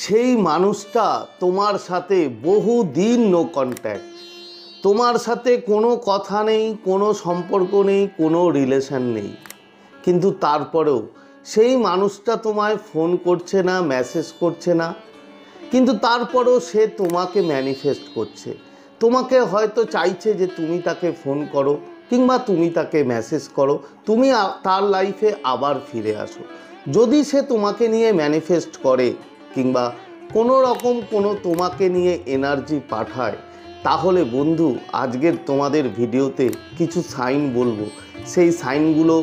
সেই মানুষটা তোমার সাথে বহু দিন নো কন্ট্যাক্ট, তোমার সাথে কোনো কথা নেই, কোনো সম্পর্ক নেই, কোনো রিলেশন নেই, কিন্তু তারপরেও সেই মানুষটা তোমায় ফোন করছে না, মেসেজ করছে না, কিন্তু তারপরেও সে তোমাকে ম্যানিফেস্ট করছে। তোমাকে হয়তো চাইছে যে তুমি তাকে ফোন করো কিংবা তুমি তাকে মেসেজ করো, তুমি তার লাইফে আবার ফিরে আসো। যদি সে তোমাকে নিয়ে ম্যানিফেস্ট করে কিংবা কোনো রকম কোনো তোমাকে নিয়ে এনার্জি পাঠায়, তাহলে বন্ধু আজকের তোমাদের ভিডিওতে কিছু সাইন বলবো, সেই সাইনগুলো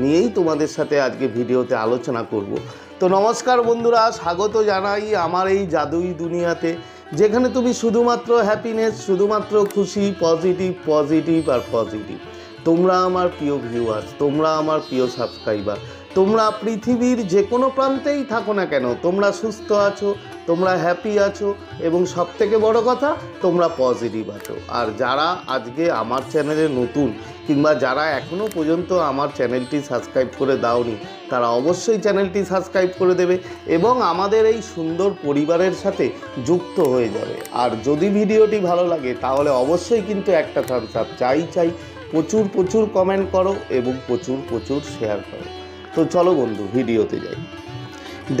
নিয়েই তোমাদের সাথে আজকে ভিডিওতে আলোচনা করব। তো নমস্কার বন্ধুরা, স্বাগত জানাই আমার এই জাদুই দুনিয়াতে, যেখানে তুমি শুধুমাত্র হ্যাপিনেস, শুধুমাত্র খুশি, পজিটিভ পজিটিভ আর পজিটিভ। তোমরা আমার প্রিয় ভিউয়ার্স, তোমরা আমার প্রিয় সাবস্ক্রাইবার, তোমরা পৃথিবীর যে কোনো প্রান্তেই থাকো না কেন, তোমরা সুস্থ আছো, তোমরা হ্যাপি আছো এবং সবথেকে বড় কথা তোমরা পজিটিভ আছো। আর যারা আজকে আমার চ্যানেলে নতুন কিংবা যারা এখনও পর্যন্ত আমার চ্যানেলটি সাবস্ক্রাইব করে দাওনি, তারা অবশ্যই চ্যানেলটি সাবস্ক্রাইব করে দেবে এবং আমাদের এই সুন্দর পরিবারের সাথে যুক্ত হয়ে যাবে। আর যদি ভিডিওটি ভালো লাগে তাহলে অবশ্যই কিন্তু একটা থামস আপ চাই, প্রচুর প্রচুর কমেন্ট করো এবং প্রচুর প্রচুর শেয়ার করো। তো চলো বন্ধু ভিডিওতে যাই।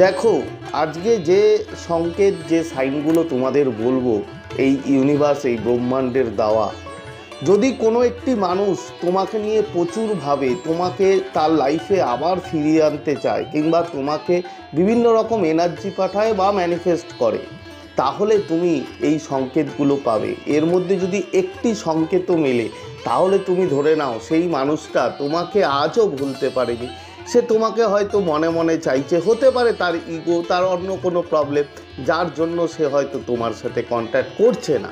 দেখো, আজকে যে সংকেত, যে সাইনগুলো তোমাদের বলবো, এই ইউনিভার্স, এই ব্রহ্মাণ্ডের দেওয়া, যদি কোনো একটি মানুষ তোমাকে নিয়ে প্রচুর ভাবে, তোমাকে তার লাইফে আবার ফিরিয়ে আনতে চায় কিংবা তোমাকে বিভিন্ন রকম এনার্জি পাঠায় বা ম্যানিফেস্ট করে, তাহলে তুমি এই সংকেতগুলো পাবে। এর মধ্যে যদি একটি সংকেতও মেলে, তাহলে তুমি ধরে নাও সেই মানুষটা তোমাকে আজও ভুলতে পারেনি। সে তোমাকে হয়তো মনে মনে চাইছে, হতে পারে তার ইগো, তার অন্য কোনো প্রবলেম, যার জন্য সে হয়তো তোমার সাথে কন্ট্যাক্ট করছে না।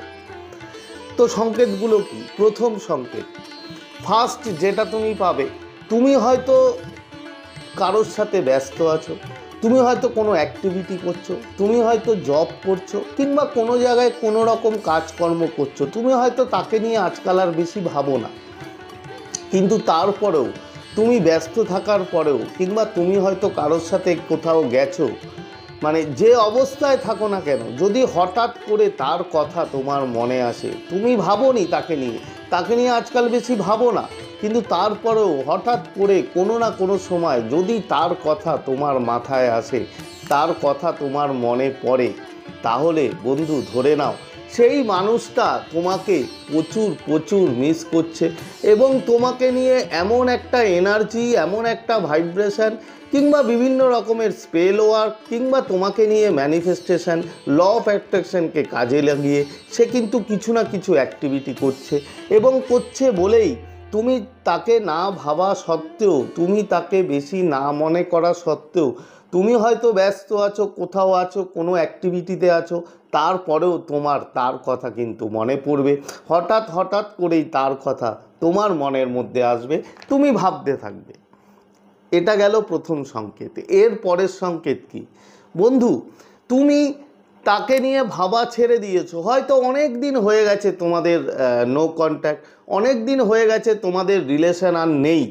তো সংকেতগুলো কি? প্রথম সংকেত, ফার্স্ট যেটা তুমি পাবে, তুমি হয়তো কারোর সাথে ব্যস্ত আছো, তুমি হয়তো কোনো অ্যাক্টিভিটি করছো, তুমি হয়তো জব করছো কিংবা কোনো জায়গায় কোনো রকম কাজকর্ম করছো, তুমি হয়তো তাকে নিয়ে আজকাল আর বেশি ভাবো না, কিন্তু তারপরেও তুমি ব্যস্ত থাকার পরেও কিংবা তুমি হয়তো কারোর সাথে কোথাও গেছো, মানে যে অবস্থায় থাকো না কেন, যদি হঠাৎ করে তার কথা তোমার মনে আসে, তুমি ভাবোনি তাকে নিয়ে আজকাল বেশি ভাবো না, কিন্তু তারপরেও হঠাৎ করে কোনো না কোনো সময় যদি তার কথা তোমার মাথায় আসে, তার কথা তোমার মনে পড়ে, তাহলে বন্ধু ধরে নাও সেই মানুষটা তোমাকে প্রচুর প্রচুর মিস করছে এবং তোমাকে নিয়ে এমন একটা এনার্জি, এমন একটা ভাইব্রেশন কিংবা বিভিন্ন রকমের স্পেল ওয়ার্ক কিংবা তোমাকে নিয়ে ম্যানিফেস্টেশন, ল অফ অ্যাট্রাকশনকে কাজে লাগিয়ে সে কিন্তু কিছু না কিছু অ্যাক্টিভিটি করছে এবং করছে বলেই তুমি তাকে না ভাবা সত্ত্বেও, তুমি তাকে বেশি না মনে করা সত্ত্বেও, তুমি হয়তো ব্যস্ত আছো, কোথাও আছো, কোনো অ্যাক্টিভিটিতে আছো, তারপরেও তোমার তার কথা কিন্তু মনে পড়বে। হঠাৎ হঠাৎ করেই তার কথা তোমার মনের মধ্যে আসবে, তুমি ভাবতে থাকবে। এটা গেল প্রথম সংকেত। এর পরের সংকেত কি বন্ধু? তুমি তাকে নিয়ে ভাবা ছেড়ে দিয়েছো, হয়তো অনেক দিন হয়ে গেছে তোমাদের নো কন্ট্যাক্ট, অনেক দিন হয়ে গেছে তোমাদের রিলেশন আর নেই,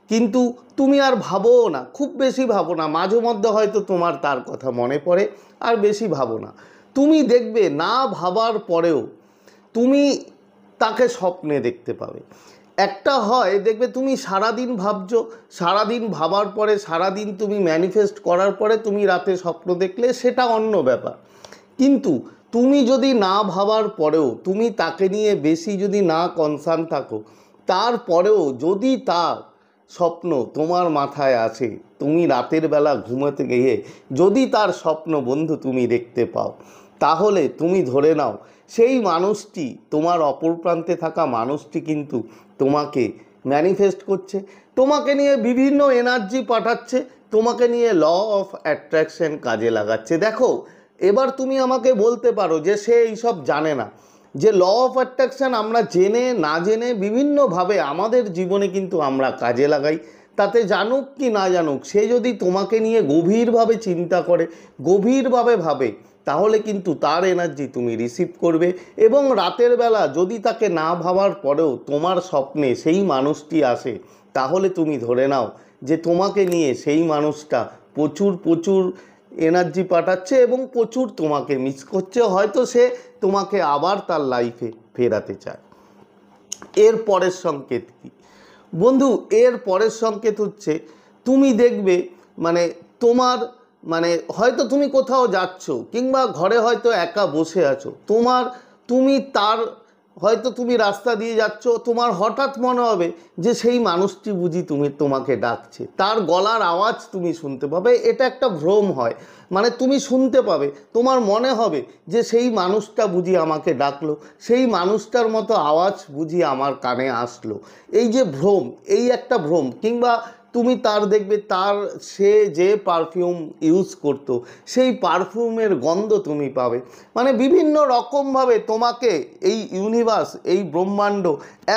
কিন্তু তুমি আর ভাবো না, খুব বেশি ভাবো না, মাঝে মধ্যে হয়তো তোমার তার কথা মনে পড়ে, আর বেশি ভাবো না। তুমি দেখবে না ভাবার পরেও তুমি তাকে স্বপ্নে দেখতে পাবে। একটা হয় দেখবে তুমি সারাদিন ভাবছো, সারাদিন ভাবার পরে, সারাদিন তুমি ম্যানিফেস্ট করার পরে তুমি রাতে স্বপ্ন দেখলে, সেটা অন্য ব্যাপার। কিন্তু তুমি যদি না ভাবার পরেও, তুমি তাকে নিয়ে বেশি যদি না কনসার্ন থাকো, তারপরেও যদি তার স্বপ্ন তোমার মাথায় আসে, তুমি রাতের বেলা ঘুমাতে গিয়ে যদি তার স্বপ্ন বন্ধু তুমি দেখতে পাও, তাহলে তুমি ধরে নাও সেই মানুষটি, তোমার অপর প্রান্তে থাকা মানুষটি কিন্তু তোমাকে ম্যানিফেস্ট করছে, তোমাকে নিয়ে বিভিন্ন এনার্জি পাঠাচ্ছে, তোমাকে নিয়ে ল অফ অ্যাট্রাকশন কাজে লাগাচ্ছে। দেখো, এবার তুমি আমাকে বলতে পারো যে সে এইসব জানে না, যে ল অফ অ্যাট্রাকশন আমরা জেনে না জেনে বিভিন্নভাবে আমাদের জীবনে কিন্তু আমরা কাজে লাগাই। তাতে জানুক কি না জানুক, সে যদি তোমাকে নিয়ে গভীরভাবে চিন্তা করে, গভীরভাবে ভাবে, তাহলে কিন্তু তার এনার্জি তুমি রিসিভ করবে এবং রাতের বেলা যদি তাকে না ভাবার পরেও তোমার স্বপ্নে সেই মানুষটি আসে, তাহলে তুমি ধরে নাও যে তোমাকে নিয়ে সেই মানুষটা প্রচুর প্রচুর এনার্জি পাঠাচ্ছে এবং প্রচুর তোমাকে মিস করছে, হয়তো সে তোমাকে আবার তার লাইফে ফেরাতে চায়। এর পরের সংকেত কি বন্ধু? এর পরের সংকেত হচ্ছে তুমি দেখবে মানে তোমার মানে হয়তো তুমি কোথাও যাচ্ছ কিংবা ঘরে হয়তো একা বসে আছো, তুমি তার হয়তো তুমি রাস্তা দিয়ে যাচ্ছ, তোমার হঠাৎ মনে হবে যে সেই মানুষটি বুঝি তোমাকে ডাকছে, তার গলার আওয়াজ তুমি শুনতে পাবে। এটা একটা ভ্রম হয়, মানে তুমি শুনতে পাবে, তোমার মনে হবে যে সেই মানুষটা বুঝি আমাকে ডাকলো, সেই মানুষটার মতো আওয়াজ বুঝি আমার কানে আসলো। এই যে ভ্রম, এই একটা ভ্রম। কিংবা তুমি তার দেখবে সে যে পারফিউম ইউজ করতো সেই পারফিউমের গন্ধ তুমি পাবে। মানে বিভিন্ন রকমভাবে তোমাকে এই ইউনিভার্স, এই ব্রহ্মাণ্ড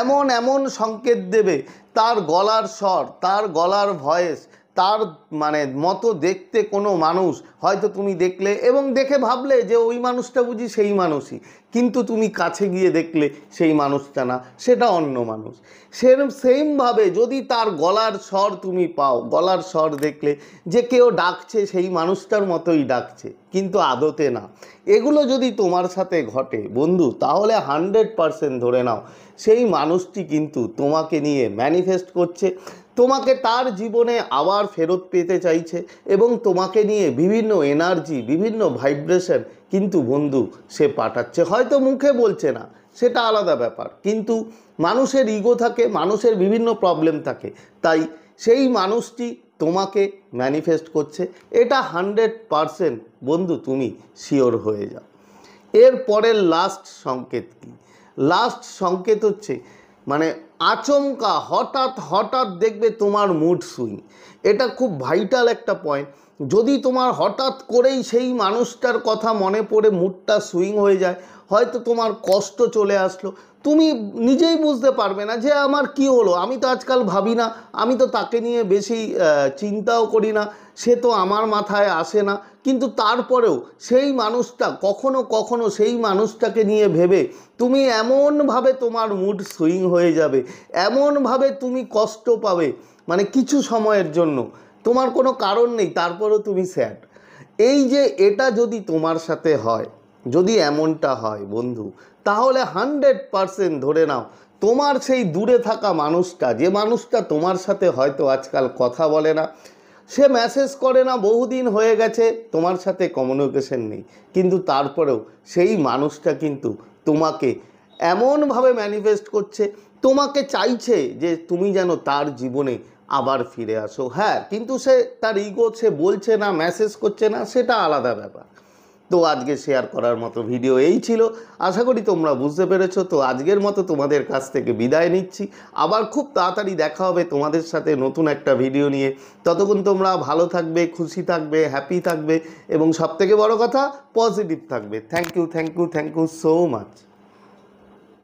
এমন এমন সংকেত দেবে, তার গলার স্বর, তার গলার ভয়েস, তার মানে মতো দেখতে কোনো মানুষ হয়তো তুমি দেখলে এবং দেখে ভাবলে যে ওই মানুষটা বুঝি সেই মানুষই, কিন্তু তুমি কাছে গিয়ে দেখলে সেই মানুষটা না, সেটা অন্য মানুষ। সেমভাবে যদি তার গলার স্বর তুমি পাও, গলার স্বর দেখলে যে কেউ ডাকছে সেই মানুষটার মতোই ডাকছে, কিন্তু আদতে না, এগুলো যদি তোমার সাথে ঘটে বন্ধু, তাহলে 100% ধরে নাও সেই মানুষটি কিন্তু তোমাকে নিয়ে ম্যানিফেস্ট করছে, তোমাকে তার জীবনে আবার ফেরত পেতে চাইছে এবং তোমাকে নিয়ে বিভিন্ন এনার্জি, বিভিন্ন ভাইব্রেশন কিন্তু বন্ধু সে পাঠাচ্ছে। হয়তো মুখে বলছে না, সেটা আলাদা ব্যাপার, কিন্তু মানুষের ইগো থাকে, মানুষের বিভিন্ন প্রবলেম থাকে, তাই সেই মানুষটি তোমাকে ম্যানিফেস্ট করছে, এটা 100% বন্ধু তুমি শিওর হয়ে যাও। এর পরের লাস্ট সংকেত কি? লাস্ট সংকেত হচ্ছে মানে আচমকা হঠাৎ হঠাৎ দেখবে তোমার মুড সুইং। এটা খুব ভাইটাল একটা পয়েন্ট। যদি তোমার হঠাৎ করেই সেই মানুষটার কথা মনে পড়ে মুডটা সুইং হয়ে যায়, হয়তো তোমার কষ্ট চলে আসলো, তুমি নিজেই বুঝতে পারবে না যে আমার কি হলো, আমি তো আজকাল ভাবি না, আমি তো তাকে নিয়ে বেশি চিন্তাও করি না, সে তো আমার মাথায় আসে না, কিন্তু তারপরেও সেই মানুষটা কখনো কখনো সেই মানুষটাকে নিয়ে ভেবে তুমি এমনভাবে তোমার মুড সুইং হয়ে যাবে, এমনভাবে তুমি কষ্ট পাবে, মানে কিছু সময়ের জন্য তোমার কোনো কারণ নেই, তারপরেও তুমি স্যাড। এই যে এটা যদি তোমার সাথে হয়, যদি এমনটা হয় বন্ধু, তাহলে 100% ধরে নাও তোমার সেই দূরে থাকা মানুষটা, যে মানুষটা তোমার সাথে হয়তো আজকাল কথা বলে না, সে মেসেজ করে না, বহুদিন হয়ে গেছে তোমার সাথে কমিউনিকেশন নেই, কিন্তু তারপরেও সেই মানুষটা কিন্তু তোমাকে এমনভাবে ম্যানিফেস্ট করছে, তোমাকে চাইছে যে তুমি যেন তার জীবনে আবার ফিরে আসো। হ্যাঁ, কিন্তু সে তার ইগো, সে বলছে না, মেসেজ করছে না, সেটা আলাদা ব্যাপার। তো আজকে শেয়ার করার মতো ভিডিও এই ছিল, আশা করি তোমরা বুঝতে পেরেছো। তো আজকের মতো তোমাদের কাছ থেকে বিদায় নিচ্ছি, আবার খুব তাড়াতাড়ি দেখা হবে তোমাদের সাথে নতুন একটা ভিডিও নিয়ে। ততক্ষণ তোমরা ভালো থাকবে, খুশি থাকবে, হ্যাপি থাকবে এবং সবথেকে বড় কথা পজিটিভ থাকবে। Thank you so much.